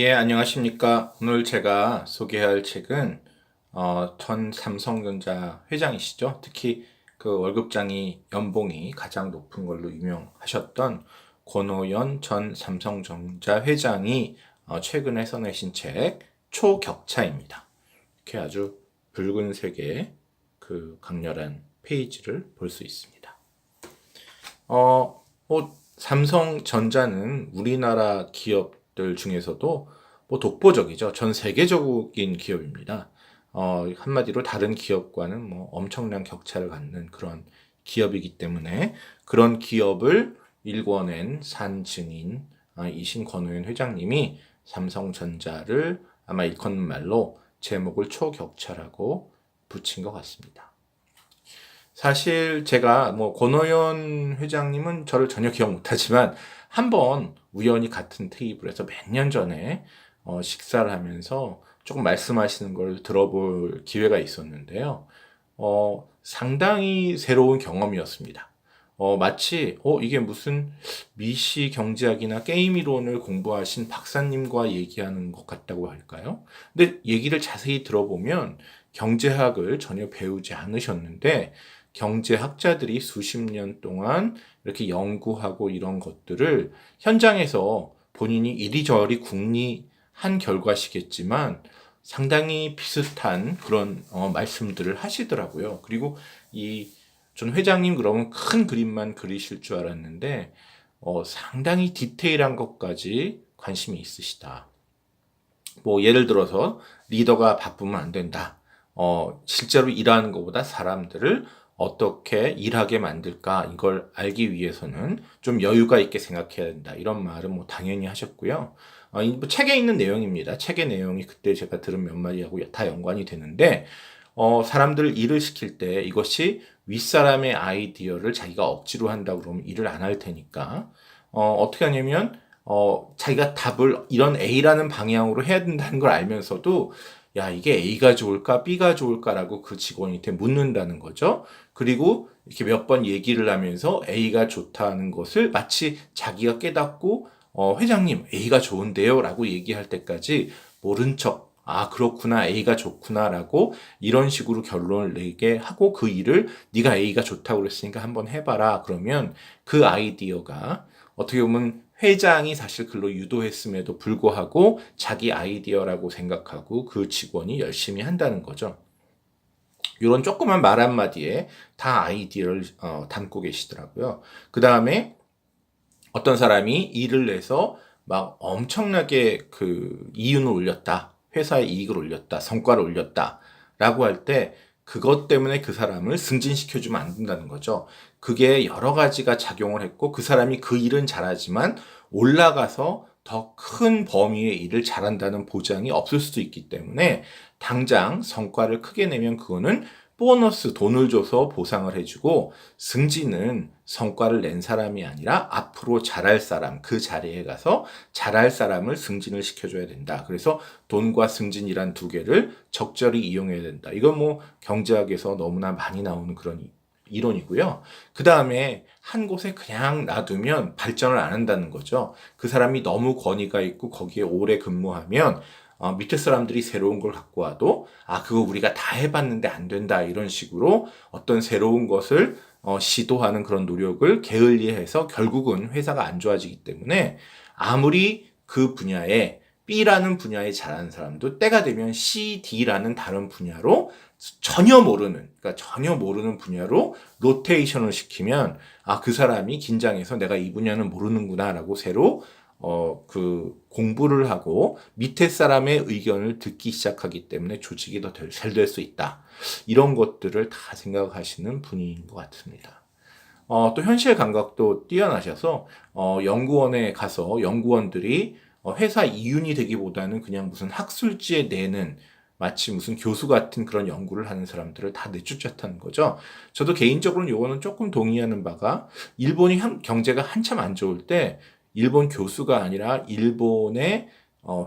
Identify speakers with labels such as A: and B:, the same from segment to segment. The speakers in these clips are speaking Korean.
A: 예, 안녕하십니까. 오늘 제가 소개할 책은 전 삼성전자 회장이시죠. 특히 그 월급장이 연봉이 가장 높은 걸로 유명하셨던 권오연 전 삼성전자 회장이 최근에 써내신 책 초격차입니다. 이렇게 아주 붉은색의 그 강렬한 페이지를 볼 수 있습니다. 삼성전자는 우리나라 기업들 중에서도 뭐 독보적이죠. 전 세계적인 기업입니다. 한마디로 다른 기업과는 뭐 엄청난 격차를 갖는 그런 기업이기 때문에 그런 기업을 일궈낸 산증인이신 권오연 회장님이 삼성전자를 아마 일컫는 말로 제목을 초격차라고 붙인 것 같습니다. 사실 제가 뭐 권오연 회장님은 저를 전혀 기억 못하지만 한번 우연히 같은 테이블에서 몇 년 전에 식사를 하면서 조금 말씀하시는 걸 들어볼 기회가 있었는데요. 상당히 새로운 경험이었습니다. 마치 이게 무슨 미시 경제학이나 게임 이론을 공부하신 박사님과 얘기하는 것 같다고 할까요? 근데 얘기를 자세히 들어보면 경제학을 전혀 배우지 않으셨는데 경제학자들이 수십 년 동안 이렇게 연구하고 이런 것들을 현장에서 본인이 이리저리 궁리한 결과시겠지만 상당히 비슷한 그런 말씀들을 하시더라고요. 그리고 전 회장님 그러면 큰 그림만 그리실 줄 알았는데 상당히 디테일한 것까지 관심이 있으시다. 뭐 예를 들어서 리더가 바쁘면 안 된다. 실제로 일하는 것보다 사람들을 어떻게 일하게 만들까 이걸 알기 위해서는 좀 여유가 있게 생각해야 된다. 이런 말은 뭐 당연히 하셨고요. 뭐 책에 있는 내용입니다. 책의 내용이 그때 제가 들은 몇 마디하고 다 연관이 되는데 사람들을 일을 시킬 때 이것이 윗사람의 아이디어를 자기가 억지로 한다 그러면 일을 안 할 테니까 어떻게 하냐면 자기가 답을 이런 A라는 방향으로 해야 된다는 걸 알면서도 야, 이게 A가 좋을까, B가 좋을까라고 그 직원한테 묻는다는 거죠. 그리고 이렇게 몇 번 얘기를 하면서 A가 좋다는 것을 마치 자기가 깨닫고, 회장님, A가 좋은데요? 라고 얘기할 때까지 모른 척, 아, 그렇구나, A가 좋구나라고 이런 식으로 결론을 내게 하고 그 일을 네가 A가 좋다고 그랬으니까 한번 해봐라. 그러면 그 아이디어가 어떻게 보면 회장이 사실 글로 유도했음에도 불구하고 자기 아이디어라고 생각하고 그 직원이 열심히 한다는 거죠. 이런 조그만 말 한마디에 다 아이디어를 담고 계시더라고요. 그 다음에 어떤 사람이 일을 내서 막 엄청나게 그 이윤을 올렸다. 회사의 이익을 올렸다. 성과를 올렸다. 라고 할 때 그것 때문에 그 사람을 승진시켜주면 안 된다는 거죠. 그게 여러 가지가 작용을 했고 그 사람이 그 일은 잘하지만 올라가서 더 큰 범위의 일을 잘한다는 보장이 없을 수도 있기 때문에 당장 성과를 크게 내면 그거는 보너스 돈을 줘서 보상을 해주고 승진은 성과를 낸 사람이 아니라 앞으로 잘할 사람, 그 자리에 가서 잘할 사람을 승진을 시켜줘야 된다. 그래서 돈과 승진이란 두 개를 적절히 이용해야 된다. 이건 뭐 경제학에서 너무나 많이 나오는 그런 이론이고요. 그 다음에 한 곳에 그냥 놔두면 발전을 안 한다는 거죠. 그 사람이 너무 권위가 있고 거기에 오래 근무하면 밑에 사람들이 새로운 걸 갖고 와도 그거 우리가 다 해봤는데 안 된다 이런 식으로 어떤 새로운 것을 시도하는 그런 노력을 게을리해서 결국은 회사가 안 좋아지기 때문에 아무리 그 분야에 B라는 분야에 잘하는 사람도 때가 되면 C, D라는 다른 분야로 전혀 모르는 분야로 로테이션을 시키면 그 사람이 긴장해서 내가 이 분야는 모르는구나라고 새로 그 공부를 하고 밑에 사람의 의견을 듣기 시작하기 때문에 조직이 더 잘 될 수 있다. 이런 것들을 다 생각하시는 분인 것 같습니다. 또 현실 감각도 뛰어나셔서 연구원에 가서 연구원들이 회사 이윤이 되기보다는 그냥 무슨 학술지에 내는 마치 무슨 교수 같은 그런 연구를 하는 사람들을 다 내쫓았다는 거죠. 저도 개인적으로는 요거는 조금 동의하는 바가 일본이 경제가 한참 안 좋을 때 일본 교수가 아니라 일본의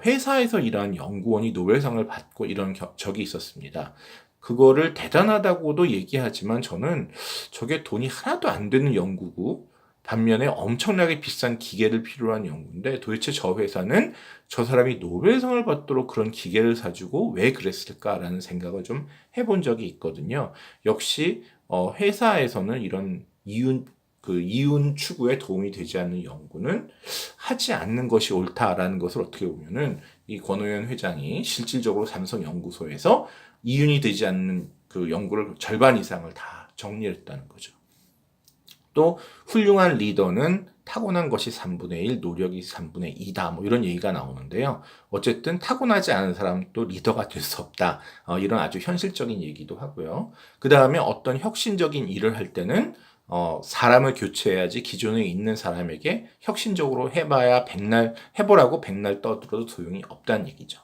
A: 회사에서 일한 연구원이 노벨상을 받고 이런 적이 있었습니다. 그거를 대단하다고도 얘기하지만 저는 저게 돈이 하나도 안 되는 연구고 반면에 엄청나게 비싼 기계를 필요로 한 연구인데 도대체 저 회사는 저 사람이 노벨상을 받도록 그런 기계를 사주고 왜 그랬을까라는 생각을 좀 해본 적이 있거든요. 역시 회사에서는 이런 이윤 추구에 도움이 되지 않는 연구는 하지 않는 것이 옳다라는 것을 어떻게 보면은 이 권오현 회장이 실질적으로 삼성 연구소에서 이윤이 되지 않는 그 연구를 절반 이상을 다 정리했다는 거죠. 또 훌륭한 리더는 타고난 것이 3분의 1, 노력이 3분의 2다. 뭐 이런 얘기가 나오는데요. 어쨌든 타고나지 않은 사람도 리더가 될 수 없다. 이런 아주 현실적인 얘기도 하고요. 그 다음에 어떤 혁신적인 일을 할 때는 사람을 교체해야지 기존에 있는 사람에게 혁신적으로 해보라고 백날 떠들어도 소용이 없다는 얘기죠.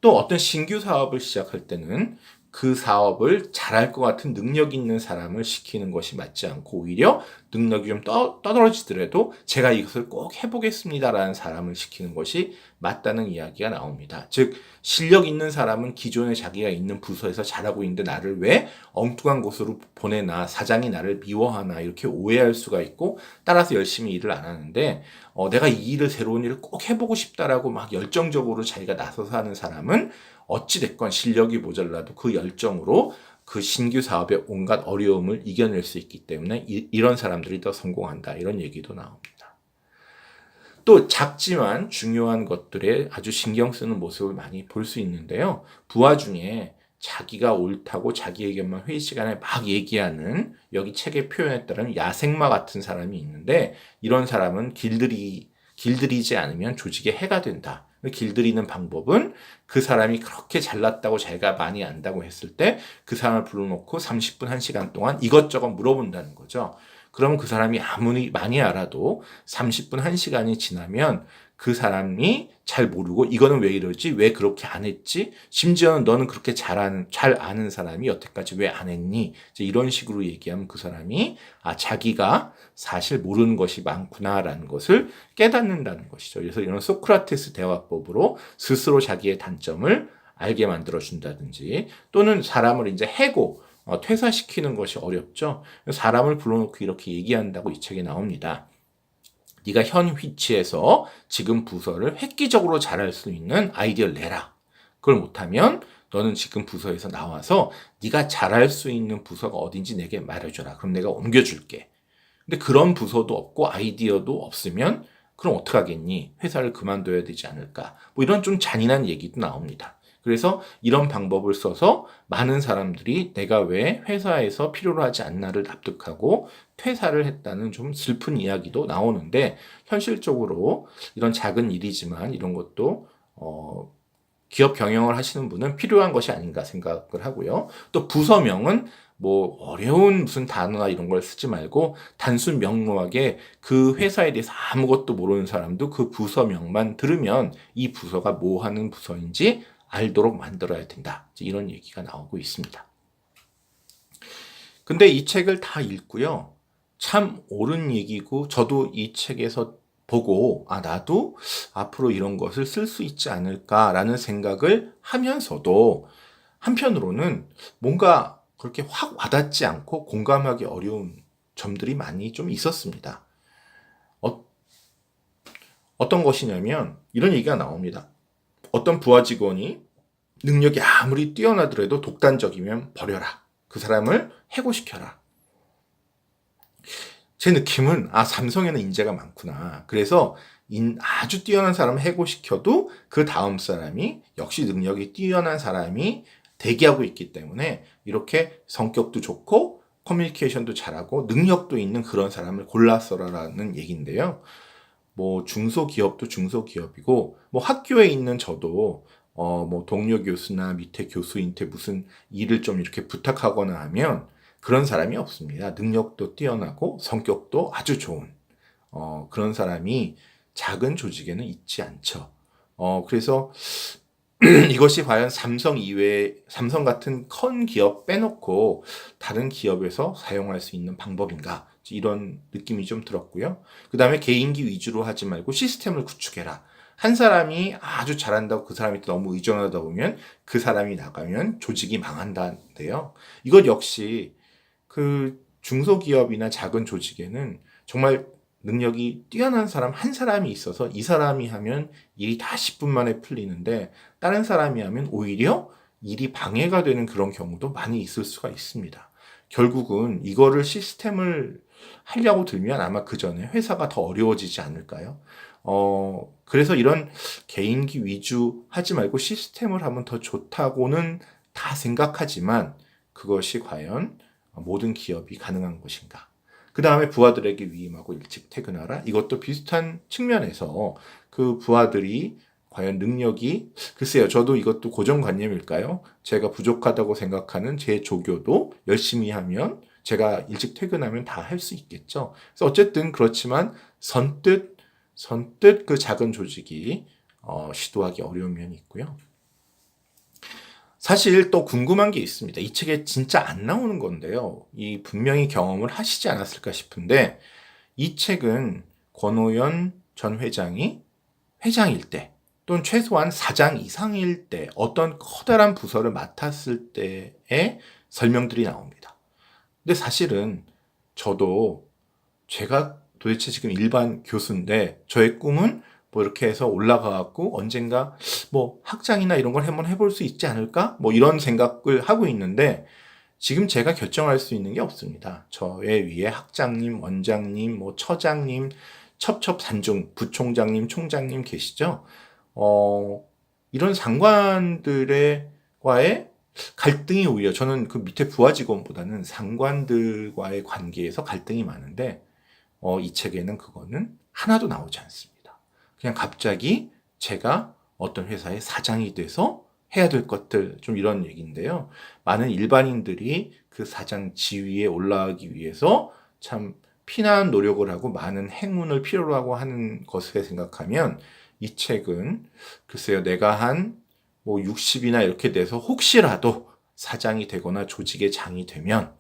A: 또 어떤 신규 사업을 시작할 때는 그 사업을 잘할 것 같은 능력 있는 사람을 시키는 것이 맞지 않고 오히려 능력이 좀 떨어지더라도 제가 이것을 꼭 해보겠습니다라는 사람을 시키는 것이 맞다는 이야기가 나옵니다. 즉 실력 있는 사람은 기존에 자기가 있는 부서에서 잘하고 있는데 나를 왜 엉뚱한 곳으로 보내나 사장이 나를 미워하나 이렇게 오해할 수가 있고 따라서 열심히 일을 안 하는데 내가 이 일을 새로운 일을 꼭 해보고 싶다라고 막 열정적으로 자기가 나서서 하는 사람은 어찌됐건 실력이 모자라도 그 열정으로 그 신규 사업의 온갖 어려움을 이겨낼 수 있기 때문에 이런 사람들이 더 성공한다. 이런 얘기도 나옵니다. 또 작지만 중요한 것들에 아주 신경 쓰는 모습을 많이 볼 수 있는데요. 부하 중에 자기가 옳다고 자기에게만 회의 시간에 막 얘기하는 여기 책의 표현에 따르면 야생마 같은 사람이 있는데 이런 사람은 길들이지 않으면 조직에 해가 된다. 길들이는 방법은 그 사람이 그렇게 잘났다고 자기가 많이 안다고 했을 때 그 사람을 불러놓고 30분, 1시간 동안 이것저것 물어본다는 거죠. 그러면 그 사람이 아무리 많이 알아도 30분, 1시간이 지나면 그 사람이 잘 모르고 이거는 왜 이러지? 왜 그렇게 안 했지? 심지어는 너는 그렇게 잘 아는 사람이 여태까지 왜 안 했니? 이제 이런 식으로 얘기하면 그 사람이 자기가 사실 모르는 것이 많구나라는 것을 깨닫는다는 것이죠. 그래서 이런 소크라테스 대화법으로 스스로 자기의 단점을 알게 만들어준다든지 또는 사람을 이제 해고 퇴사시키는 것이 어렵죠. 사람을 불러놓고 이렇게 얘기한다고 이 책에 나옵니다. 네가 현 위치에서 지금 부서를 획기적으로 잘할 수 있는 아이디어를 내라. 그걸 못하면 너는 지금 부서에서 나와서 네가 잘할 수 있는 부서가 어딘지 내게 말해줘라. 그럼 내가 옮겨줄게. 근데 그런 부서도 없고 아이디어도 없으면 그럼 어떡하겠니? 회사를 그만둬야 되지 않을까? 뭐 이런 좀 잔인한 얘기도 나옵니다. 그래서 이런 방법을 써서 많은 사람들이 내가 왜 회사에서 필요로 하지 않나를 납득하고 퇴사를 했다는 좀 슬픈 이야기도 나오는데 현실적으로 이런 작은 일이지만 이런 것도 기업 경영을 하시는 분은 필요한 것이 아닌가 생각을 하고요. 또 부서명은 뭐 어려운 무슨 단어나 이런 걸 쓰지 말고 단순 명료하게 그 회사에 대해서 아무것도 모르는 사람도 그 부서명만 들으면 이 부서가 뭐 하는 부서인지 알도록 만들어야 된다. 이런 얘기가 나오고 있습니다. 근데 이 책을 다 읽고요. 참 옳은 얘기고 저도 이 책에서 보고 나도 앞으로 이런 것을 쓸 수 있지 않을까라는 생각을 하면서도 한편으로는 뭔가 그렇게 확 와닿지 않고 공감하기 어려운 점들이 많이 좀 있었습니다. 어떤 것이냐면 이런 얘기가 나옵니다. 어떤 부하 직원이 능력이 아무리 뛰어나더라도 독단적이면 버려라. 그 사람을 해고시켜라. 제 느낌은 삼성에는 인재가 많구나. 그래서 아주 뛰어난 사람을 해고시켜도 그 다음 사람이 역시 능력이 뛰어난 사람이 대기하고 있기 때문에 이렇게 성격도 좋고 커뮤니케이션도 잘하고 능력도 있는 그런 사람을 골라서라는 얘기인데요. 뭐 중소기업도 중소기업이고 뭐 학교에 있는 저도 뭐 동료 교수나 밑에 교수한테 무슨 일을 좀 이렇게 부탁하거나 하면 그런 사람이 없습니다. 능력도 뛰어나고 성격도 아주 좋은 그런 사람이 작은 조직에는 있지 않죠. 그래서 이것이 과연 삼성 같은 큰 기업 빼놓고 다른 기업에서 사용할 수 있는 방법인가? 이런 느낌이 좀 들었고요. 그 다음에 개인기 위주로 하지 말고 시스템을 구축해라. 한 사람이 아주 잘한다고 그 사람이 너무 의존하다 보면 그 사람이 나가면 조직이 망한다는데요. 이것 역시 그 중소기업이나 작은 조직에는 정말 능력이 뛰어난 사람 한 사람이 있어서 이 사람이 하면 일이 다 10분 만에 풀리는데 다른 사람이 하면 오히려 일이 방해가 되는 그런 경우도 많이 있을 수가 있습니다. 결국은 이거를 시스템을 하려고 들면 아마 그 전에 회사가 더 어려워지지 않을까요? 그래서 이런 개인기 위주 하지 말고 시스템을 하면 더 좋다고는 다 생각하지만 그것이 과연 모든 기업이 가능한 것인가? 그 다음에 부하들에게 위임하고 일찍 퇴근하라. 이것도 비슷한 측면에서 그 부하들이 과연 능력이, 글쎄요, 저도 이것도 고정관념일까요? 제가 부족하다고 생각하는 제 조교도 열심히 하면 제가 일찍 퇴근하면 다 할 수 있겠죠. 그래서 어쨌든 그렇지만 선뜻 그 작은 조직이 시도하기 어려운 면이 있고요. 사실 또 궁금한 게 있습니다. 이 책에 진짜 안 나오는 건데요. 이 분명히 경험을 하시지 않았을까 싶은데 이 책은 권오연 전 회장이 회장일 때 또는 최소한 사장 이상일 때 어떤 커다란 부서를 맡았을 때의 설명들이 나옵니다. 근데 사실은 저도 제가 도대체 지금 일반 교수인데 저의 꿈은 뭐 이렇게 해서 올라가갖고 언젠가 뭐 학장이나 이런 걸 한번 해볼 수 있지 않을까? 뭐 이런 생각을 하고 있는데 지금 제가 결정할 수 있는 게 없습니다. 저의 위에 학장님, 원장님, 뭐 처장님, 첩첩산중, 부총장님, 총장님 계시죠? 이런 상관들과의 갈등이 오히려 저는 그 밑에 부하 직원보다는 상관들과의 관계에서 갈등이 많은데 이 책에는 그거는 하나도 나오지 않습니다. 그냥 갑자기 제가 어떤 회사의 사장이 돼서 해야 될 것들, 좀 이런 얘기인데요. 많은 일반인들이 그 사장 지위에 올라가기 위해서 참 피나는 노력을 하고 많은 행운을 필요로 하고 하는 것을 생각하면 이 책은 글쎄요, 내가 한 뭐 60이나 이렇게 돼서 혹시라도 사장이 되거나 조직의 장이 되면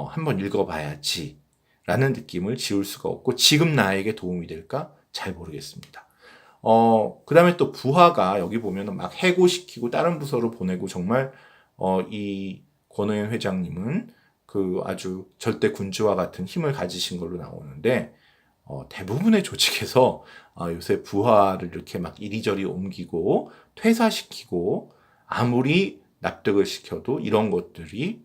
A: 한번 읽어봐야지 라는 느낌을 지울 수가 없고 지금 나에게 도움이 될까? 잘 모르겠습니다. 그 다음에 또 부하가 여기 보면은 막 해고시키고 다른 부서로 보내고 정말 이 권오연 회장님은 그 아주 절대 군주와 같은 힘을 가지신 걸로 나오는데 대부분의 조직에서 요새 부하를 이렇게 막 이리저리 옮기고 퇴사시키고 아무리 납득을 시켜도 이런 것들이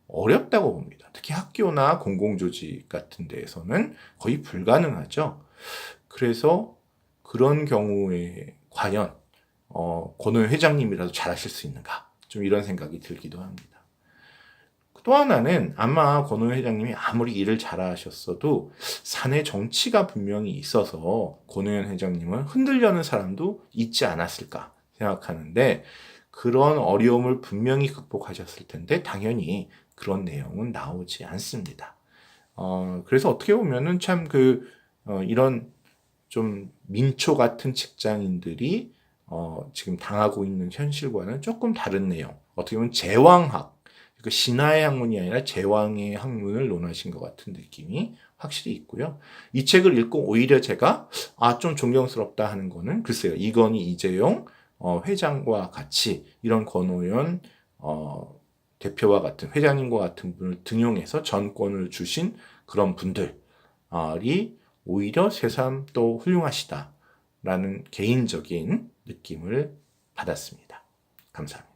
A: 어렵다고 봅니다. 특히 학교나 공공조직 같은 데에서는 거의 불가능하죠. 그래서 그런 경우에 과연 권오연 회장님이라도 잘하실 수 있는가? 좀 이런 생각이 들기도 합니다. 또 하나는 아마 권오연 회장님이 아무리 일을 잘하셨어도 사내 정치가 분명히 있어서 권오연 회장님은 흔들려는 사람도 있지 않았을까 생각하는데 그런 어려움을 분명히 극복하셨을 텐데 당연히 그런 내용은 나오지 않습니다. 그래서 어떻게 보면은 참 이런 좀 민초 같은 직장인들이 지금 당하고 있는 현실과는 조금 다른 내용. 어떻게 보면 제왕학, 그러니까 신화의 학문이 아니라 제왕의 학문을 논하신 것 같은 느낌이 확실히 있고요. 이 책을 읽고 오히려 제가 좀 존경스럽다 하는 거는 글쎄요. 이건희, 이재용 회장과 같이 이런 권오연 대표와 같은 회장님과 같은 분을 등용해서 전권을 주신 그런 분들이 오히려 새삼 또 훌륭하시다라는 개인적인 느낌을 받았습니다. 감사합니다.